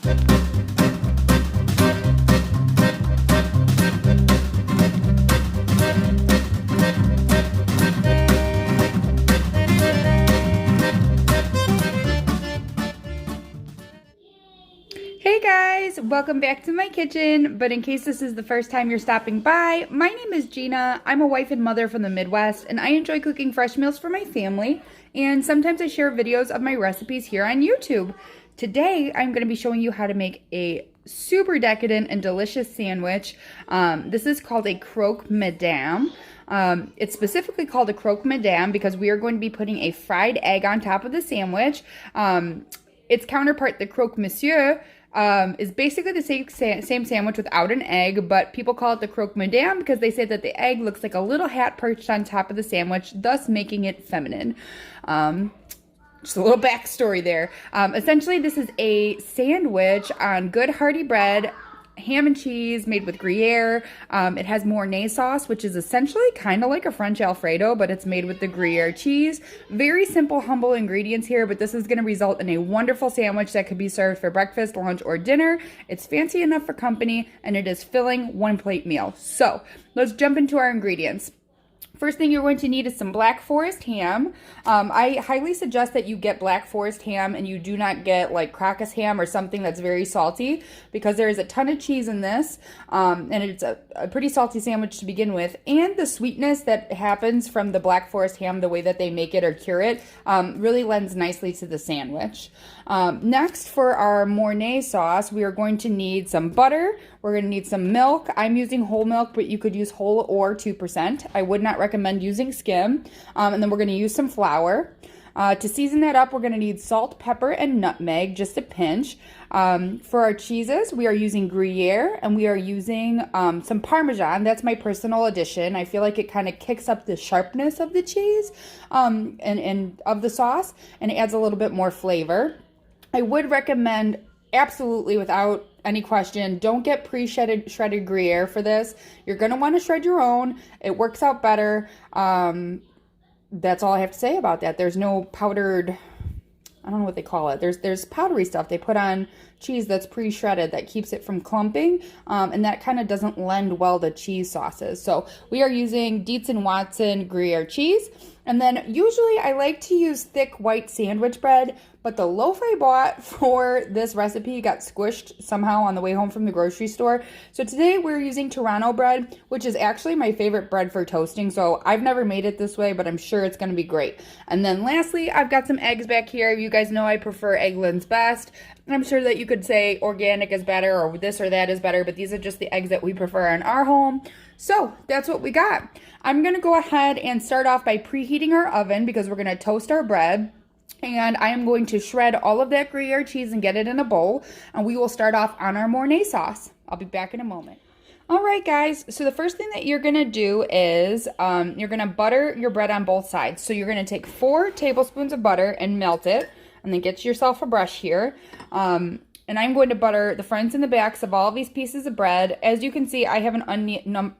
Hey guys, welcome back to my kitchen. But in case this is the first time you're stopping by, my name is Gina. I'm a wife and mother from the Midwest, and I enjoy cooking fresh meals for my family. And sometimes I share videos of my recipes here on YouTube. Today, I'm going to be showing you how to make a super decadent and delicious sandwich. This is called a croque madame. It's specifically called a croque madame because we are going to be putting a fried egg on top of the sandwich. Its counterpart, the croque monsieur, is basically the same sandwich without an egg, but people call it the croque madame because they say that the egg looks like a little hat perched on top of the sandwich, thus making it feminine. Just a little backstory there. Essentially, this is a sandwich on good hearty bread, ham and cheese made with Gruyere. It has mornay sauce, which is essentially kind of like a French Alfredo, but it's made with the Gruyere cheese. Very simple, humble ingredients here, but this is going to result in a wonderful sandwich that could be served for breakfast, lunch, or dinner. It's fancy enough for company, and it is filling one-plate meal. So let's jump into our ingredients. First thing you're going to need is some Black Forest ham. I highly suggest that you get Black Forest ham and you do not get like Croque ham or something that's very salty, because there is a ton of cheese in this, and it's a pretty salty sandwich to begin with. And the sweetness that happens from the Black Forest ham, the way that they make it or cure it, really lends nicely to the sandwich. Next, for our mornay sauce, we are going to need some butter. We're going to need some milk. I'm using whole milk, but you could use whole or 2%. I would not recommend using skim. And then we're going to use some flour. To season that up, we're going to need salt, pepper, and nutmeg, just a pinch. For our cheeses, we are using Gruyere, and we are using some Parmesan. That's my personal addition. I feel like it kind of kicks up the sharpness of the cheese and of the sauce, and it adds a little bit more flavor. I would recommend, absolutely without any question, don't get shredded Gruyere for this. You're going to want to shred your own. It works out better. That's all I have to say about that. There's no powdered, I don't know what they call it. There's powdery stuff they put on cheese that's pre-shredded that keeps it from clumping, and that kind of doesn't lend well to cheese sauces. So we are using Dietz & Watson Gruyere cheese. And then usually I like to use thick white sandwich bread, but the loaf I bought for this recipe got squished somehow on the way home from the grocery store. So today we're using Toronto bread, which is actually my favorite bread for toasting. So I've never made it this way, but I'm sure it's going to be great. And then lastly, I've got some eggs back here. You guys know I prefer Eggland's Best. I'm sure that you could say organic is better or this or that is better, but these are just the eggs that we prefer in our home. So that's what we got. I'm going to go ahead and start off by preheating our oven because we're going to toast our bread. And I am going to shred all of that Gruyere cheese and get it in a bowl. And we will start off on our mornay sauce. I'll be back in a moment. All right, guys. So the first thing that you're going to do is you're going to butter your bread on both sides. So you're going to take 4 tablespoons of butter and melt it. And then get yourself a brush here. And I'm going to butter the fronts and the backs of all of these pieces of bread. As you can see, I have an uneven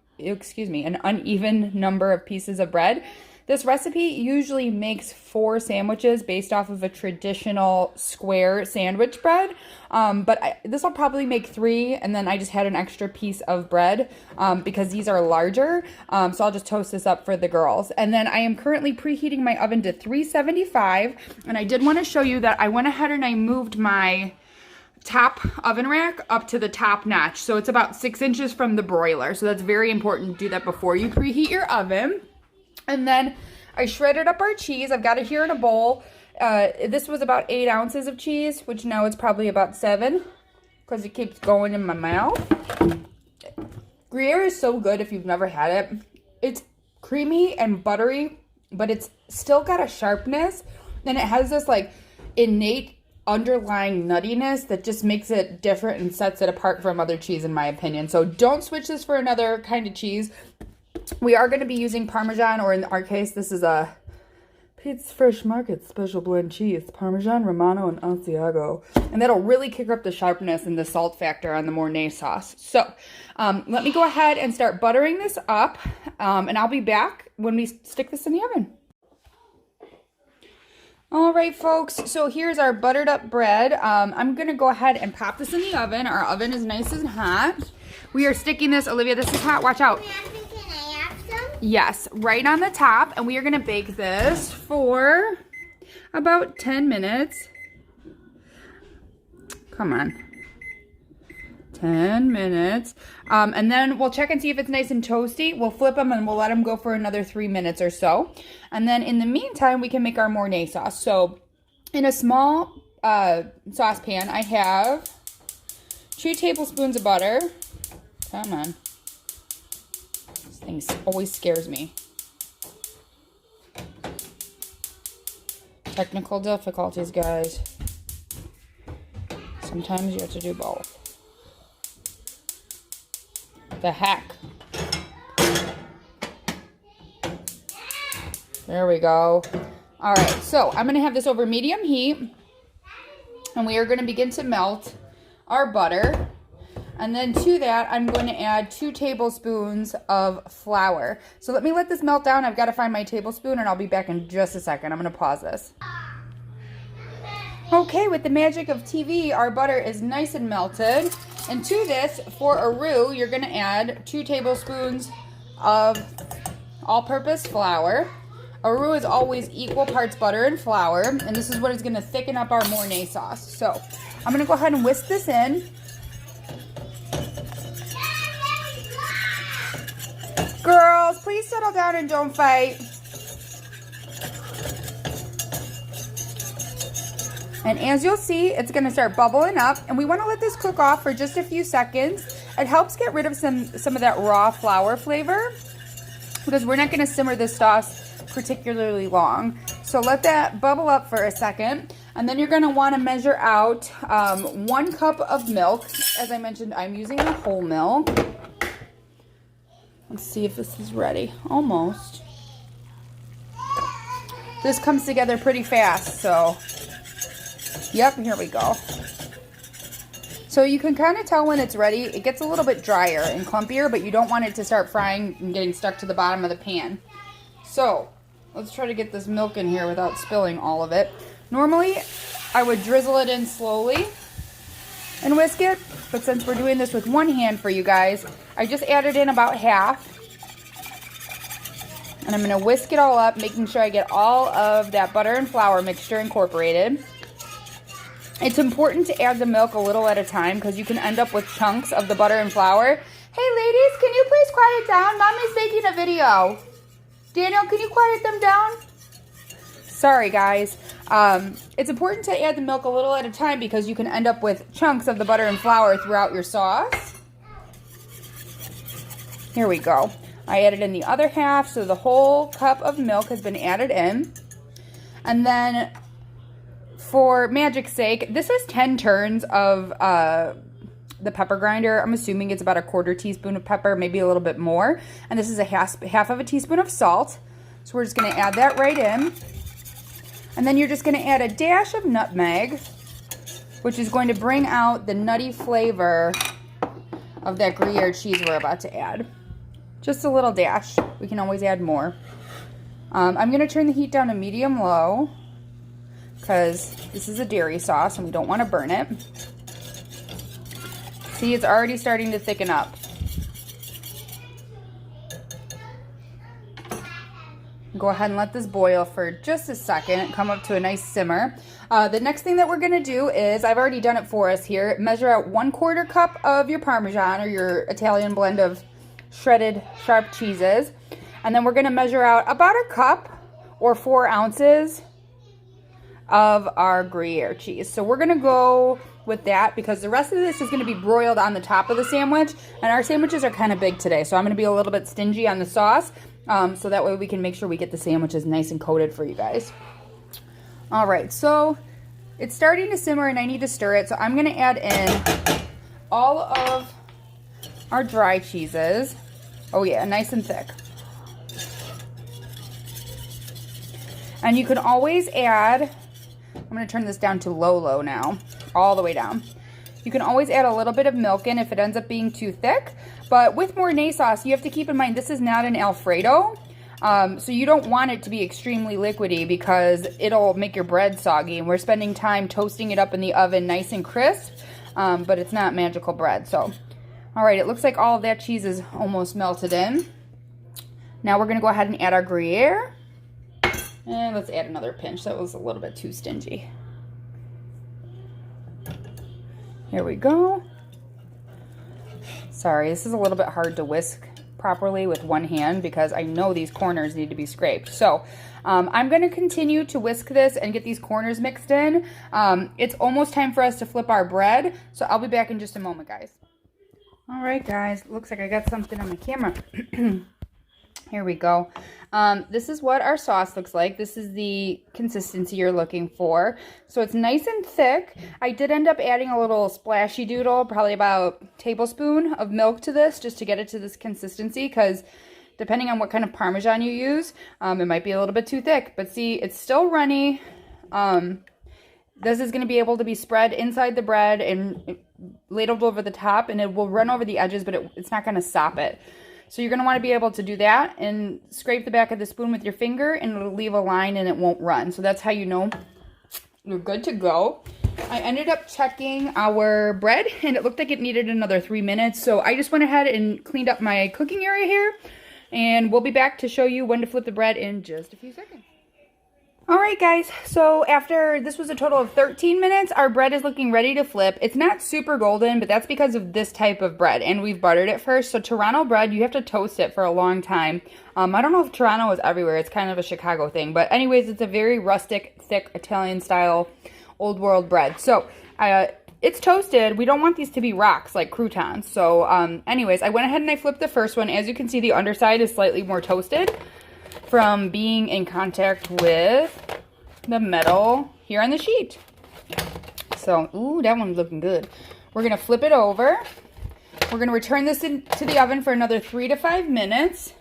number of pieces of bread. This recipe usually makes 4 sandwiches based off of a traditional square sandwich bread, but this will probably make 3, and then I just had an extra piece of bread because these are larger, so I'll just toast this up for the girls. And then I am currently preheating my oven to 375, and I did want to show you that I went ahead and I moved my top oven rack up to the top notch, so it's about 6 inches from the broiler, so that's very important to do that before you preheat your oven. And then I shredded up our cheese. I've got it here in a bowl. This was about 8 ounces of cheese, which now it's probably about 7 because it keeps going in my mouth. Gruyere is so good if you've never had it. It's creamy and buttery, but it's still got a sharpness. And it has this like innate underlying nuttiness that just makes it different and sets it apart from other cheese in my opinion. So don't switch this for another kind of cheese. We are going to be using Parmesan, or in our case, this is a Pete's Fresh Market Special Blend Cheese, Parmesan, Romano, and Asiago. And that'll really kick up the sharpness and the salt factor on the mornay sauce. So let me go ahead and start buttering this up, and I'll be back when we stick this in the oven. All right, folks, so here's our buttered up bread. I'm gonna go ahead and pop this in the oven. Our oven is nice and hot. We are sticking this, Olivia, this is hot, watch out. Can I have some? Yes, right on the top, and we are gonna bake this for about 10 minutes. Come on. 10 minutes. And then we'll check and see if it's nice and toasty. We'll flip them and we'll let them go for another 3 minutes or so. And then in the meantime, we can make our mornay sauce. So in a small saucepan, I have 2 tablespoons of butter. Come on. This thing always scares me. Technical difficulties, guys. Sometimes you have to do both. The heck. There we go. All right, so I'm going to have this over medium heat, and we are going to begin to melt our butter. And then to that, I'm going to add 2 tablespoons of flour. So let me let this melt down. I've got to find my tablespoon, and I'll be back in just a second. I'm going to pause this. Okay, with the magic of TV, our butter is nice and melted. And to this, for a roux, you're going to add 2 tablespoons of all-purpose flour. A roux is always equal parts butter and flour, and this is what is going to thicken up our mornay sauce. So I'm going to go ahead and whisk this in. Girls, please settle down and don't fight. And as you'll see, it's going to start bubbling up, and we want to let this cook off for just a few seconds. It helps get rid of some of that raw flour flavor, because we're not going to simmer this sauce particularly long. So let that bubble up for a second, and then you're going to want to measure out 1 cup of milk. As I mentioned, I'm using the whole milk. Let's see if this is ready. Almost. This comes together pretty fast, so... Yep, here we go. So you can kind of tell when it's ready. It gets a little bit drier and clumpier, but you don't want it to start frying and getting stuck to the bottom of the pan. So let's try to get this milk in here without spilling all of it. Normally, I would drizzle it in slowly and whisk it, but since we're doing this with one hand for you guys, I just added in about half. And I'm going to whisk it all up, making sure I get all of that butter and flour mixture incorporated. It's important to add the milk a little at a time because you can end up with chunks of the butter and flour. Hey ladies, can you please quiet down? Mommy's making a video. Daniel, can you quiet them down? Sorry guys. It's important to add the milk a little at a time because you can end up with chunks of the butter and flour throughout your sauce. Here we go. I added in the other half, so the whole cup of milk has been added in. And then for magic's sake, this is 10 turns of the pepper grinder. I'm assuming it's about a 1/4 teaspoon of pepper, maybe a little bit more. And this is a half of a teaspoon of salt. So we're just going to add that right in. And then you're just going to add a dash of nutmeg, which is going to bring out the nutty flavor of that Gruyere cheese we're about to add. Just a little dash. We can always add more. I'm going to turn the heat down to medium-low because this is a dairy sauce and we don't want to burn it. See, it's already starting to thicken up. Go ahead and let this boil for just a second, come up to a nice simmer. The next thing that we're going to do is, I've already done it for us here, measure out 1/4 cup of your parmesan or your Italian blend of shredded sharp cheeses. And then we're going to measure out about a cup or 4 ounces of our Gruyere cheese. So we're going to go with that because the rest of this is going to be broiled on the top of the sandwich. And our sandwiches are kind of big today, so I'm going to be a little bit stingy on the sauce. So that way we can make sure we get the sandwiches nice and coated for you guys. All right, so it's starting to simmer and I need to stir it. So I'm going to add in all of our dry cheeses. Oh yeah, nice and thick. And you can always add, I'm going to turn this down to low now, all the way down. You can always add a little bit of milk in if it ends up being too thick. But with mornay sauce, you have to keep in mind this is not an Alfredo. So you don't want it to be extremely liquidy because it'll make your bread soggy. And we're spending time toasting it up in the oven nice and crisp, but it's not magical bread. So, all right, it looks like all of that cheese is almost melted in. Now we're going to go ahead and add our Gruyere. And let's add another pinch. That was a little bit too stingy. Here we go. Sorry, this is a little bit hard to whisk properly with one hand because I know these corners need to be scraped. So I'm going to continue to whisk this and get these corners mixed in. It's almost time for us to flip our bread. So I'll be back in just a moment, guys. All right, guys. Looks like I got something on the camera. Here we go. This is what our sauce looks like. This is the consistency you're looking for. So it's nice and thick. I did end up adding a little splashy doodle, probably about a tablespoon of milk to this just to get it to this consistency because depending on what kind of Parmesan you use, it might be a little bit too thick. But see, it's still runny. This is going to be able to be spread inside the bread and ladled over the top, and it will run over the edges, but it's not going to sop it. So you're going to want to be able to do that and scrape the back of the spoon with your finger and it'll leave a line and it won't run. So that's how you know you're good to go. I ended up checking our bread and it looked like it needed another 3 minutes. So I just went ahead and cleaned up my cooking area here and we'll be back to show you when to flip the bread in just a few seconds. All right, guys, so after this was a total of 13 minutes, our bread is looking ready to flip. It's not super golden, but that's because of this type of bread, and we've buttered it first. So Toronto bread, you have to toast it for a long time. I don't know if Toronto is everywhere. It's kind of a Chicago thing, but anyways, it's a very rustic, thick, Italian-style, old-world bread. So it's toasted. We don't want these to be rocks like croutons. So anyways, I went ahead and I flipped the first one. As you can see, the underside is slightly more toasted from being in contact with the metal here on the sheet. So, ooh, that one's looking good. We're going to flip it over. We're going to return this into the oven for another 3 to 5 minutes.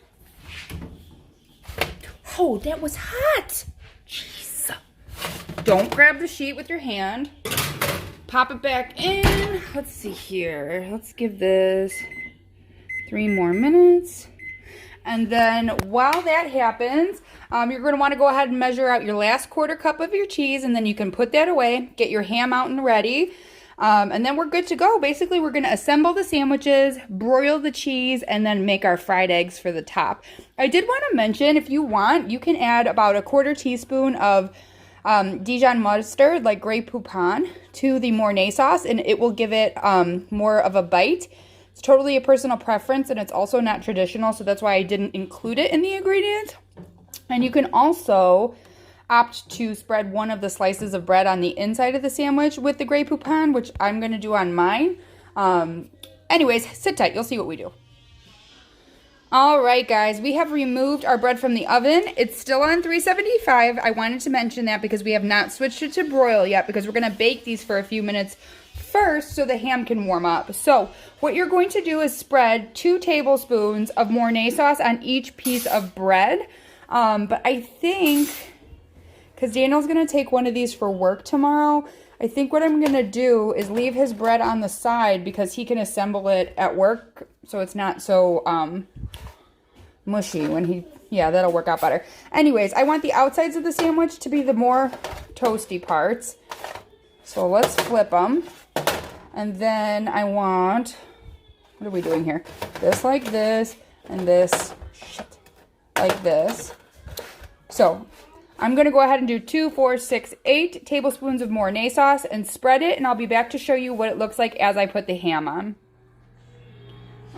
Oh, that was hot. Jeez. Don't grab the sheet with your hand. Pop it back in. Let's see here. Let's give this 3 more minutes. And then while that happens, you're going to want to go ahead and measure out your last 1/4 cup of your cheese, and then you can put that away, get your ham out and ready, and then we're good to go. Basically, we're going to assemble the sandwiches, broil the cheese, and then make our fried eggs for the top. I did want to mention, if you want, you can add about a 1/4 teaspoon of Dijon mustard, like Grey Poupon, to the mornay sauce, and it will give it more of a bite. It's totally a personal preference, and it's also not traditional, so that's why I didn't include it in the ingredients. And you can also opt to spread one of the slices of bread on the inside of the sandwich with the Grey Poupon, which I'm going to do on mine. Anyways, sit tight. You'll see what we do. All right, guys, we have removed our bread from the oven. It's still on 375. I wanted to mention that because we have not switched it to broil yet because we're going to bake these for a few minutes first so the ham can warm up. So what you're going to do is spread 2 tablespoons of mornay sauce on each piece of bread. But I think, because Daniel's going to take one of these for work tomorrow, I think what I'm going to do is leave his bread on the side because he can assemble it at work so it's not so mushy when he, yeah, that'll work out better. Anyways, I want the outsides of the sandwich to be the more toasty parts. So let's flip them. And then I want, what are we doing here? This like this, and this like this. So I'm going to go ahead and do 2, 4, 6, 8 tablespoons of mornay sauce and spread it, and I'll be back to show you what it looks like as I put the ham on.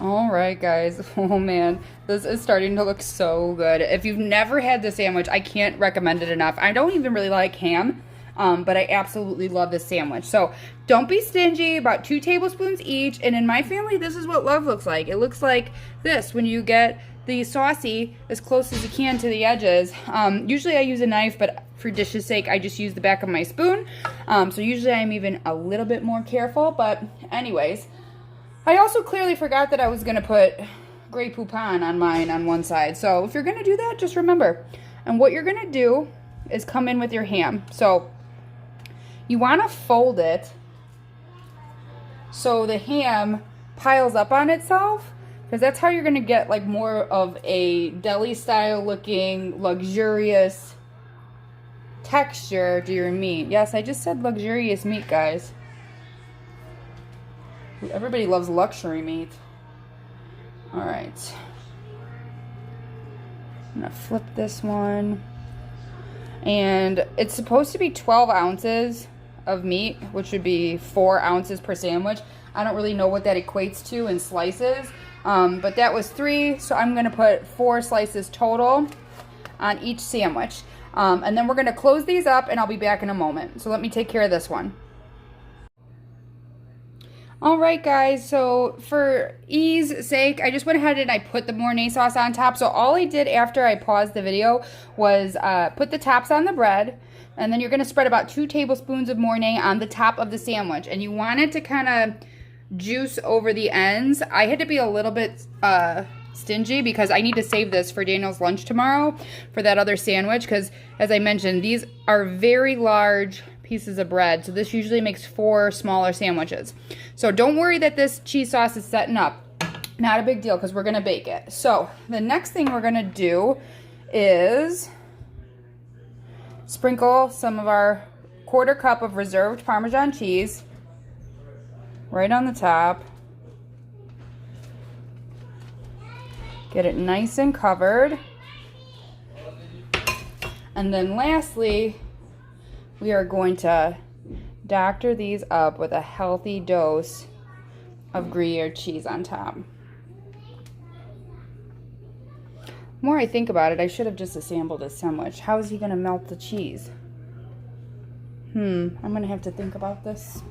All right, guys. Oh, man. This is starting to look so good. If you've never had this sandwich, I can't recommend it enough. I don't even really like ham. But I absolutely love this sandwich. So don't be stingy, about 2 tablespoons each. And in my family, this is what love looks like. It looks like this when you get the saucy as close as you can to the edges. Usually I use a knife, but for dish's sake, I just use the back of my spoon. So usually I'm even a little bit more careful. But anyways, I also clearly forgot that I was going to put Grey Poupon on mine on one side. So if you're going to do that, just remember. And what you're going to do is come in with your ham. So you want to fold it so the ham piles up on itself, Because that's how you're going to get like more of a deli style looking luxurious texture to your meat. Yes, I just said luxurious meat, guys. Everybody loves luxury meat. Alright. I'm going to flip this one. And it's supposed to be 12 ounces of meat, which would be 4 ounces per sandwich. I don't really know what that equates to in slices. But that was 3, so I'm going to put 4 slices total on each sandwich. And then we're going to close these up, and I'll be back in a moment. So let me take care of this one. Alright guys, so for ease sake, I just went ahead and I put the mornay sauce on top. So all I did after I paused the video was put the tops on the bread. And then you're going to spread about 2 tablespoons of mornay on the top of the sandwich. And you want it to kind of juice over the ends. I had to be a little bit stingy because I need to save this for Daniel's lunch tomorrow for that other sandwich, because as I mentioned, these are very large pieces of bread, so this usually makes 4 smaller sandwiches. So don't worry that this cheese sauce is setting up. Not a big deal because we're going to bake it. So the next thing we're going to do is sprinkle some of our 1/4 cup of reserved Parmesan cheese right on the top. Get it nice and covered. And then lastly, we are going to doctor these up with a healthy dose of Gruyere cheese on top. The more I think about it, I should have just assembled a sandwich. How is he going to melt the cheese? I'm going to have to think about this.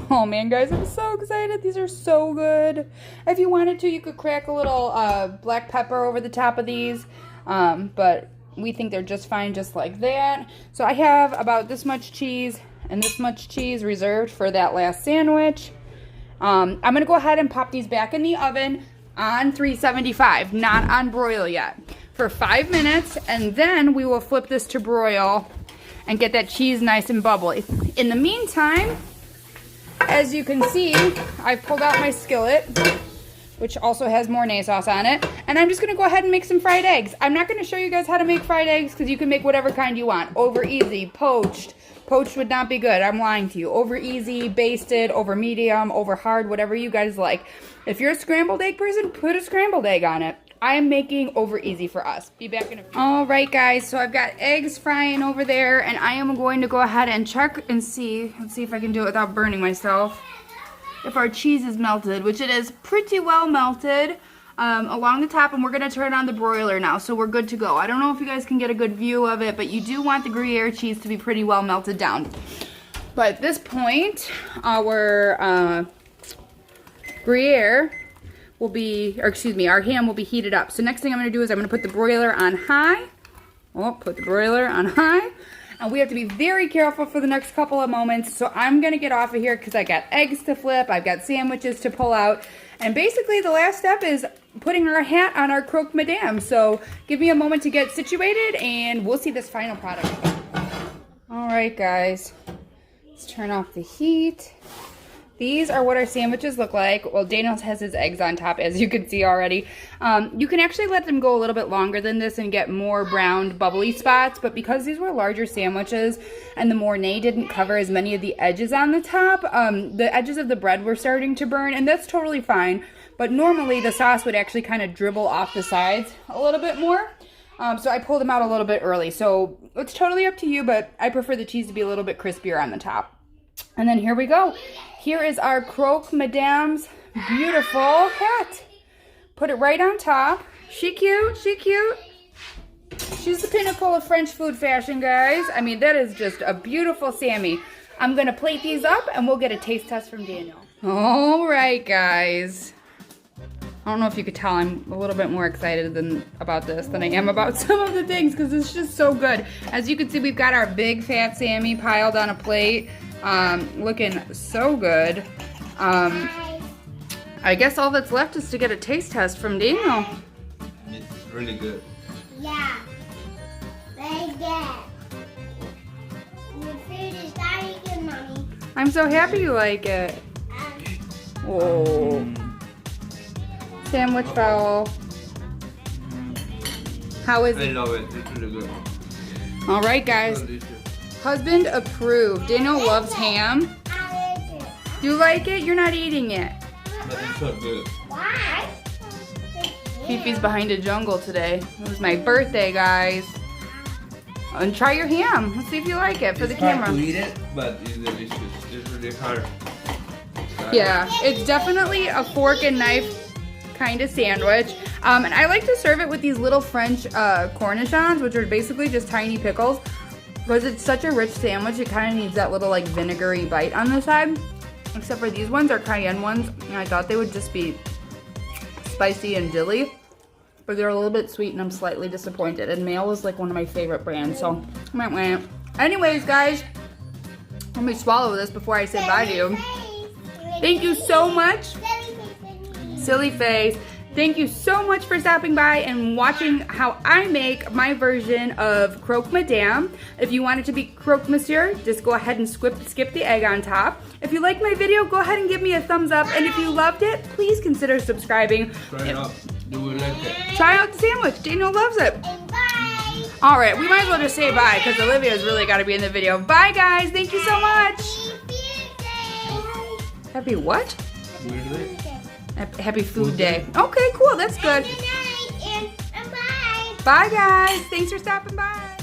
Oh man, guys, I'm so excited. These are so good. If you wanted to, you could crack a little black pepper over the top of these. But we think they're just fine just like that. So I have about this much cheese and this much cheese reserved for that last sandwich. I'm going to go ahead and pop these back in the oven on 375, not on broil yet, for 5 minutes. And then we will flip this to broil and get that cheese nice and bubbly. In the meantime, as you can see, I've pulled out my skillet, which also has mornay sauce on it, and I'm just going to go ahead and make some fried eggs. I'm not going to show you guys how to make fried eggs because you can make whatever kind you want. Over easy, poached. Poached would not be good. I'm lying to you. Over easy, basted, over medium, over hard, whatever you guys like. If you're a scrambled egg person, put a scrambled egg on it. I am making over easy for us. Be back in a few. All right, guys, so I've got eggs frying over there, and I am going to go ahead and check and see. Let's see if I can do it without burning myself. If our cheese is melted, which it is pretty well melted along the top, and we're going to turn on the broiler now, so we're good to go. I don't know if you guys can get a good view of it, but you do want the Gruyere cheese to be pretty well melted down. But at this point, our Gruyere will be, or excuse me, our ham will be heated up. So next thing I'm going to do is I'm going to put the broiler on high. Put the broiler on high. And we have to be very careful for the next couple of moments. So I'm going to get off of here because I got eggs to flip. I've got sandwiches to pull out. And basically the last step is putting our hat on our croque madame. So give me a moment to get situated and we'll see this final product. All right, guys. Let's turn off the heat. These are what our sandwiches look like. Well, Daniel has his eggs on top, as you can see already. You can actually let them go a little bit longer than this and get more browned, bubbly spots. But because these were larger sandwiches and the mornay didn't cover as many of the edges on the top, the edges of the bread were starting to burn, and that's totally fine. But normally the sauce would actually kind of dribble off the sides a little bit more. So I pulled them out a little bit early. So it's totally up to you, but I prefer the cheese to be a little bit crispier on the top. And then here we go. Here is our croque madame's beautiful hat. Put it right on top. She cute, she cute. She's the pinnacle of French food fashion, guys. I mean, that is just a beautiful Sammy. I'm going to plate these up and we'll get a taste test from Daniel. All right, guys. I don't know if you could tell I'm a little bit more excited about this than I am about some of the things because it's just so good. As you can see, we've got our big fat Sammy piled on a plate. Looking so good. I guess all that's left is to get a taste test from Daniel. It's really good. Yeah. Very good. Your food is very good, Mommy. I'm so happy you like it. Oh. Sandwich fowl. How is I it? love it. It's really good. All right, guys. Delicious. Husband approved. Daniel loves ham. Do you like it? You're not eating it. But it's so good. Why? Fifi's behind a jungle today. It was my birthday, guys. And try your ham. Let's see if you like it for the It's hard camera. to eat it, but it's delicious. It's really hard. Yeah, it's definitely a fork and knife kind of sandwich. And I like to serve it with these little French cornichons, which are basically just tiny pickles. Because it's such a rich sandwich, it kind of needs that little like vinegary bite on the side. Except for these ones are cayenne ones, and I thought they would just be spicy and dilly. But they're a little bit sweet, and I'm slightly disappointed. And Mail is like one of my favorite brands, so anyways, guys, let me swallow this before I say bye to you. Thank you so much. Silly face. Thank you so much for stopping by and watching how I make my version of croque madame. If you want it to be croque monsieur, just go ahead and skip the egg on top. If you like my video, go ahead and give me a thumbs up. And if you loved it, please consider subscribing. Try it out. You will like it. Try out the sandwich. Daniel loves it. Bye. All right, we might as well just say bye because Olivia's really got to be in the video. Bye, guys. Thank you so much. Happy what? Really? Happy food day. Okay, cool. That's good. Good night and bye. Bye, guys. Thanks for stopping by.